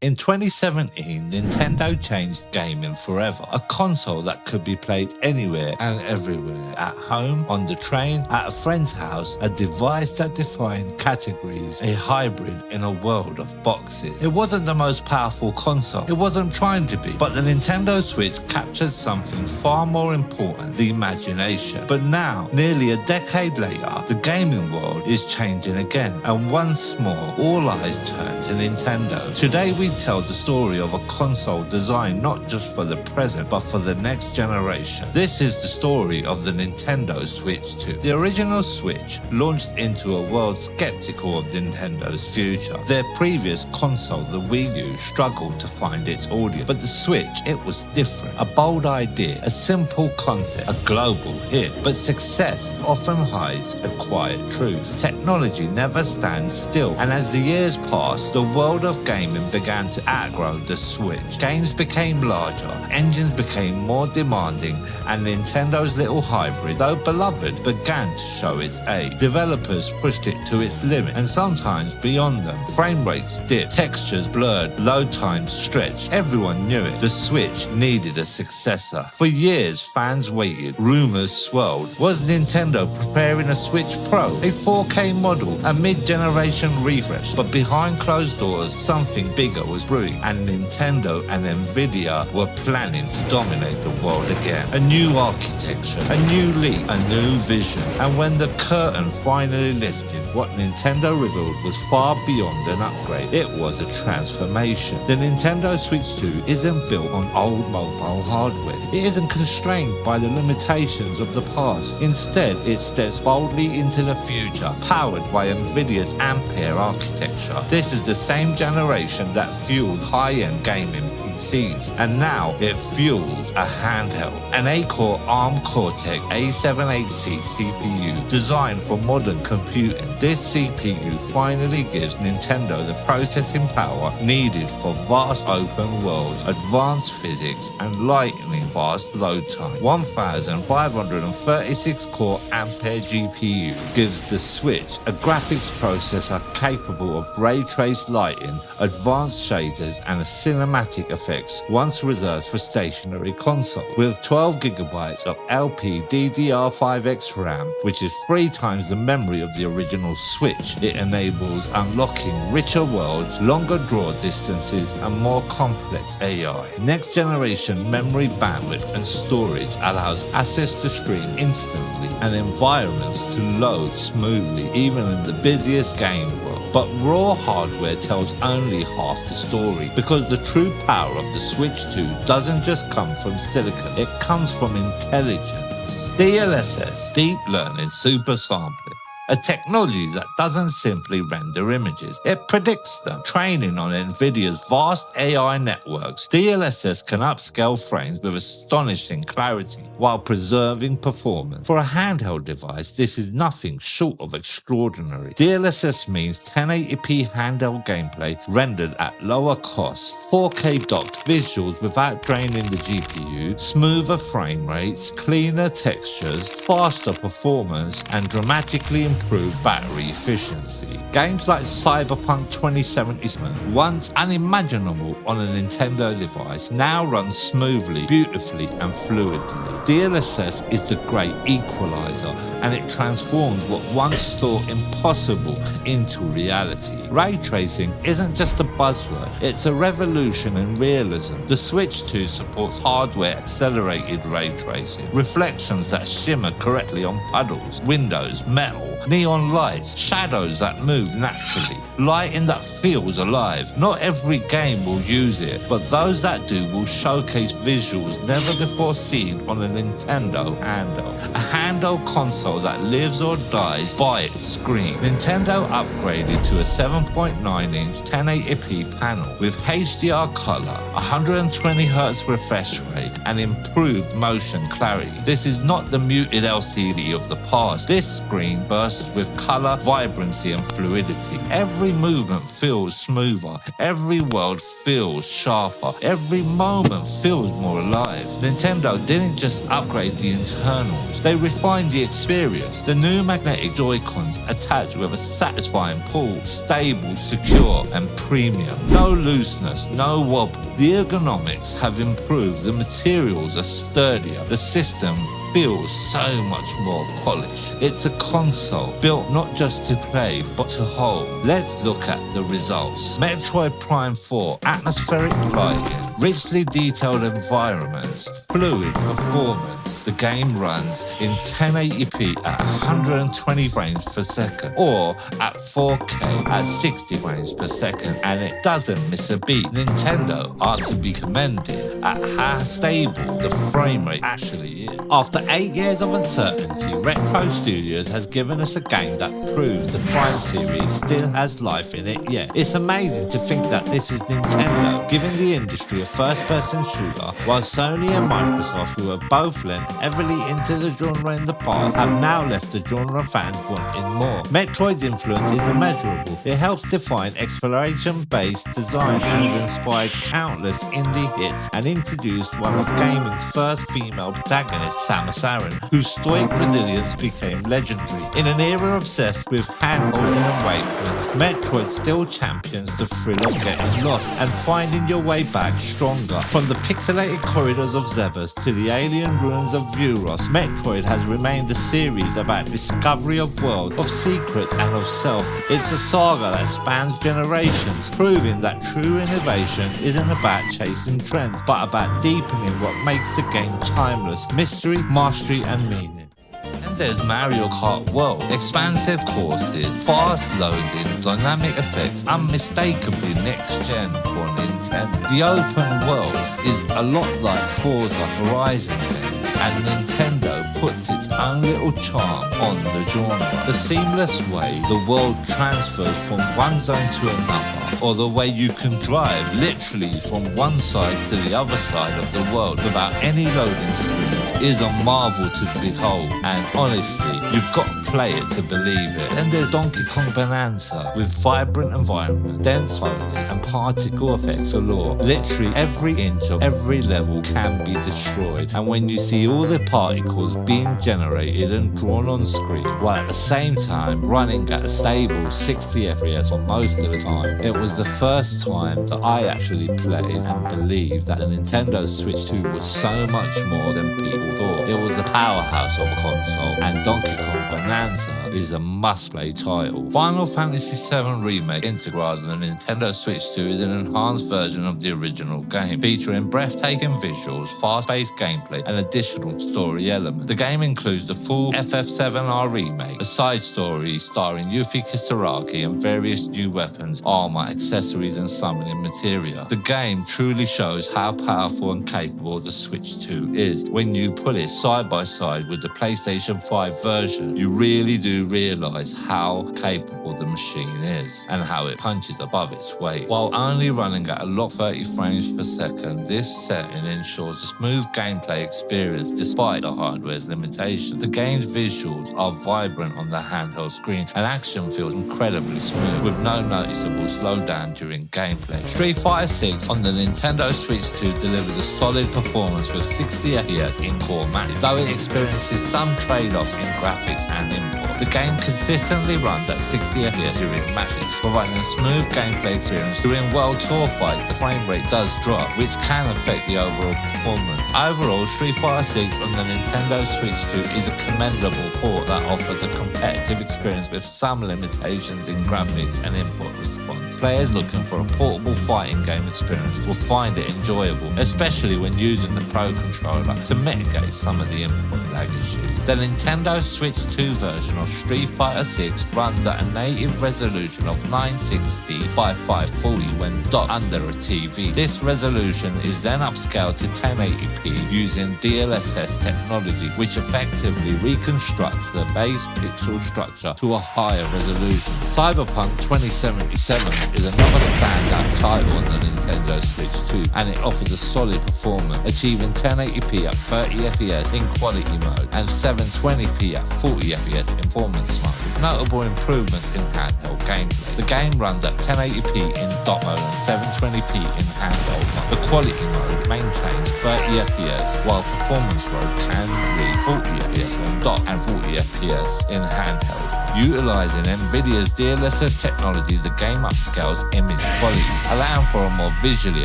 In 2017, Nintendo changed gaming forever. A console that could be played anywhere and everywhere. At home, on the train, at a friend's house, a device that defined categories, a hybrid in a world of boxes. It wasn't the most powerful console. It wasn't trying to be. But the Nintendo Switch captured something far more important, the imagination. But now, nearly a decade later, the gaming world is changing again. And once more, all eyes turn to Nintendo. Today we tell the story of a console designed not just for the present, but for the next generation. This is the story of the Nintendo Switch 2. The original Switch launched into a world skeptical of Nintendo's future. Their previous console, the Wii U, struggled to find its audience. But the Switch, it was different. A bold idea, a simple concept, a global hit. But success often hides a quiet truth. Technology never stands still. And as the years passed, the world of gaming began to outgrow the Switch. Games became larger, engines became more demanding, and Nintendo's little hybrid, though beloved, began to show its age. Developers pushed it to its limit, and sometimes beyond them. Frame rates dipped, textures blurred, load times stretched. Everyone knew it. The Switch needed a successor. For years, fans waited. Rumors swirled. Was Nintendo preparing a Switch Pro, a 4K model, a mid-generation refresh? But behind closed doors, something bigger was brewing, and Nintendo and Nvidia were planning to dominate the world again. A new architecture, a new leap, a new vision. And when the curtain finally lifted, what Nintendo revealed was far beyond an upgrade. It was a transformation. The Nintendo Switch 2 isn't built on old mobile hardware. It isn't constrained by the limitations of the past. Instead, it steps boldly into the future, powered by Nvidia's Ampere architecture. This is the same generation that fueled high-end gaming PCs, and now it fuels a handheld, an 8-core ARM Cortex A78C CPU designed for modern computing. This CPU finally gives Nintendo the processing power needed for vast open worlds, advanced physics, and lightning fast load time. 1536 core Ampere GPU gives the Switch a graphics processor capable of ray traced lighting, advanced shaders, and cinematic effects once reserved for stationary console. With 12GB of LPDDR5X RAM, which is 3 times the memory of the original Switch, it enables unlocking richer worlds, longer draw distances, and more complex AI. Next generation memory bandwidth and storage allows access to stream instantly and environments to load smoothly even in the busiest game world. But raw hardware tells only half the story, because the true power of the Switch 2 doesn't just come from silicon, it comes from intelligence. DLSS, Deep Learning Super Sampling. A technology that doesn't simply render images, it predicts them. Training on Nvidia's vast AI networks, DLSS can upscale frames with astonishing clarity while preserving performance. For a handheld device, this is nothing short of extraordinary. DLSS means 1080p handheld gameplay rendered at lower cost, 4K docked visuals without draining the GPU, smoother frame rates, cleaner textures, faster performance, and dramatically improved battery efficiency. Games like Cyberpunk 2077, once unimaginable on a Nintendo device, now run smoothly, beautifully, and fluidly. DLSS is the great equalizer, and it transforms what once thought impossible into reality. Ray tracing isn't just a buzzword, it's a revolution in realism. The Switch 2 supports hardware-accelerated ray tracing, reflections that shimmer correctly on puddles, windows, metal, neon lights, shadows that move naturally, lighting that feels alive. Not every game will use it, but those that do will showcase visuals never before seen on a Nintendo handheld. A handheld console that lives or dies by its screen. Nintendo upgraded to a 7.9-inch 1080p panel with HDR color, 120Hz refresh rate, and improved motion clarity. This is not the muted LCD of the past. This screen bursts with color, vibrancy, and fluidity. Every Every movement feels smoother, every world feels sharper, every moment feels more alive. Nintendo didn't just upgrade the internals, they refined the experience. The new magnetic Joy-Cons attach with a satisfying pull, stable, secure and premium. No looseness, no wobble. The ergonomics have improved, the materials are sturdier, the system feels so much more polished. It's a console built not just to play but to hold. Let's look at the results. Metroid Prime 4, atmospheric lighting, richly detailed environments, fluid performance. The game runs in 1080p at 120 frames per second or at 4K at 60 frames per second, and it doesn't miss a beat. Nintendo are to be commended at how stable the frame rate actually is. After 8 years of uncertainty, Retro Studios has given us a game that proves the Prime series still has life in it yet. It's amazing to think that this is Nintendo giving the industry a first-person shooter, while Sony and Microsoft, who have both lent heavily into the genre in the past, have now left the genre fans wanting more. Metroid's influence is immeasurable. It helps define exploration-based design and has inspired countless indie hits and introduced one of gaming's first female protagonists, Samus Aran, whose stoic resilience became legendary. In an era obsessed with hand-holding and waypoints, Metroid still champions the thrill of getting lost and finding your way back stronger. From the pixelated corridors of Zebes to the alien ruins of Vuros, Metroid has remained a series about discovery of worlds, of secrets and of self. It's a saga that spans generations, proving that true innovation isn't about chasing trends, but about deepening what makes the game timeless: mystery, mastery and meaning. And there's Mario Kart World. Expansive courses, fast loading, dynamic effects, unmistakably next gen for Nintendo. The open world is a lot like Forza Horizon games, and Nintendo puts its own little charm on the genre. The seamless way the world transfers from one zone to another, or the way you can drive literally from one side to the other side of the world without any loading screens, is a marvel to behold, and honestly, you've got to play it to believe it. Then there's Donkey Kong Bonanza, with vibrant environment, dense foliage and particle effects galore. Literally every inch of every level can be destroyed, and when you see all the particles being generated and drawn on screen, while at the same time running at a stable 60 FPS for most of the time, it was the first time that I actually played and believed that the Nintendo Switch 2 was so much more than people thought. It was a powerhouse of a console, and Donkey Kong Bonanza is a must-play title. Final Fantasy VII Remake Integrad on the Nintendo Switch 2 is an enhanced version of the original game, featuring breathtaking visuals, fast-paced gameplay, and additional story elements. The game includes the full FF7R remake, a side story starring Yuffie Kisaragi and various new weapons, armor, accessories, and summoning materia. The game truly shows how powerful and capable the Switch 2 is. When you put it side by side with the PlayStation 5 version, you really do realize how capable the machine is and how it punches above its weight. While only running at a lot 30 frames per second, this setting ensures a smooth gameplay experience despite the hardware's limitations. The game's visuals are vibrant on the handheld screen, and action feels incredibly smooth with no noticeable slowdown during gameplay. Street Fighter 6 on the Nintendo Switch 2 delivers a solid performance with 60 FPS in core matches, though it experiences some trade-offs in graphics and input. The game consistently runs at 60 FPS during matches, providing a smooth gameplay experience. During World Tour fights, the frame rate does drop, which can affect the overall performance. Overall, Street Fighter 6 on the Nintendo Switch 2 is a commendable port that offers a competitive experience with some limitations in graphics and input response. Players looking for a portable fighting game experience will find it enjoyable, especially when using the Pro Controller to mitigate some of the input lag issues. The Nintendo Switch 2 version of Street Fighter 6 runs at a native resolution of 960 by 540 when docked under a TV. This resolution is then upscaled to 1080p using DLSS technology, which effectively reconstructs the base pixel structure to a higher resolution. Cyberpunk 2077 is another standout title on the Nintendo Nintendo Switch 2, and it offers a solid performance, achieving 1080p at 30 FPS in quality mode and 720p at 40 FPS in performance mode, with notable improvements in handheld gameplay. The game runs at 1080p in dock mode and 720p in handheld mode. The quality mode maintains 30 FPS, while performance mode can read 40 FPS on dock and 40 FPS in handheld. Utilizing Nvidia's DLSS technology, the game upscales image quality, allowing for a more visually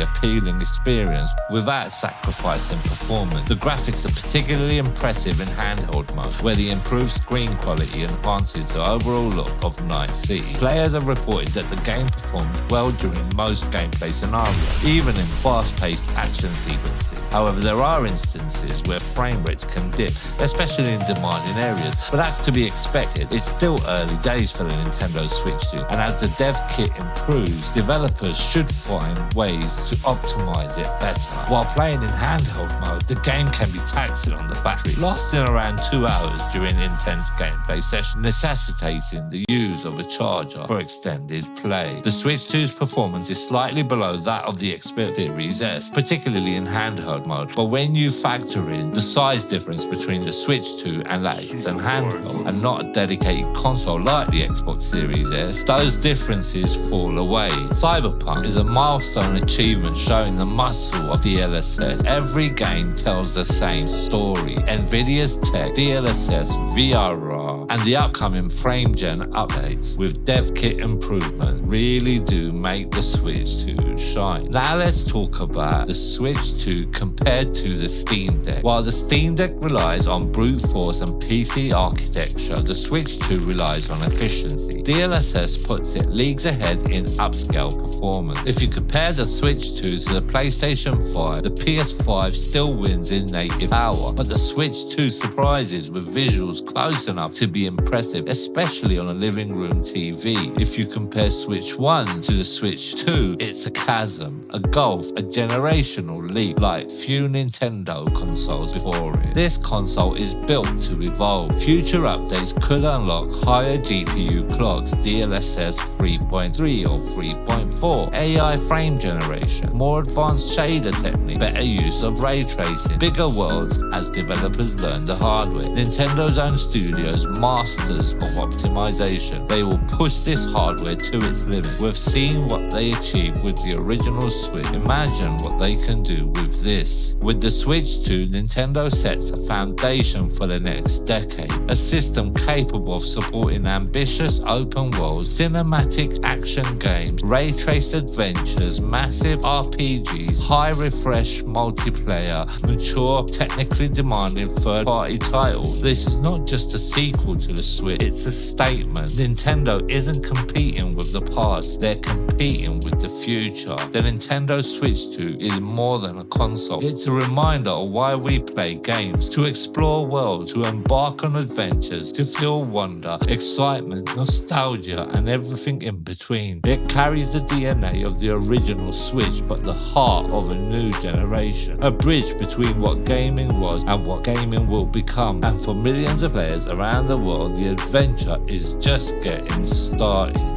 appealing experience without sacrificing performance. The graphics are particularly impressive in handheld mode, where the improved screen quality enhances the overall look of Night City. Players have reported that the game performs well during most gameplay scenarios, even in fast-paced action sequences. However, there are instances where frame rates can dip, especially in demanding areas, but that's to be expected. It's still early days for the Nintendo Switch 2, and as the dev kit improves, developers should find ways to optimize it better. While playing in handheld mode, the game can be taxing on the battery, lasting around 2 hours during intense gameplay sessions, necessitating the use of a charger for extended play. The Switch 2's performance is slightly below that of the Xbox Series S, particularly in handheld mode, but when you factor in the size difference between the Switch 2 and that it's an handheld and not a dedicated console like the Xbox Series S, those differences fall away. Cyberpunk is a milestone achievement showing the muscle of DLSS. Every game tells the same story. Nvidia's tech, DLSS, VRR, and the upcoming FrameGen updates with dev kit improvement really do make the Switch 2 shine. Now let's talk about the Switch 2 compared to the Steam Deck. While the Steam Deck relies on brute force and PC architecture, the Switch 2 relies on efficiency. DLSS puts it leagues ahead in upscale performance. If you compare the Switch 2 to the PlayStation 5, the PS5 still wins in native power, but the Switch 2 surprises with visuals close enough to be impressive, especially on a living room TV. If you compare Switch 1 to the Switch 2, it's a chasm, a gulf, a generational leap like few Nintendo consoles before it. This console is built to evolve. Future updates could unlock higher GPU clocks, DLSS 3.3 or 3.4, AI frame generation, more advanced shader technique, better use of ray tracing, bigger worlds as developers learn the hard way. Nintendo's own studios, masters of optimization. They will push this hardware to its limit. We've seen what they achieved with the original Switch. Imagine what they can do with this. With the Switch 2, Nintendo sets a foundation for the next decade. A system capable of supporting ambitious open world, cinematic action games, ray-traced adventures, massive RPGs, high-refresh multiplayer, mature, technically demanding third-party titles. This is not just a sequel to the Switch, it's a statement. Nintendo isn't competing with the past, they're competing with the future. The Nintendo Switch 2 is more than a console. It's a reminder of why we play games, to explore worlds, to embark on adventures, to feel wonder, excitement, nostalgia, and everything in between. It carries the DNA of the original Switch, but the heart of a new generation. A bridge between what gaming was and what gaming will become. And for millions of players around the world, the adventure is just getting started.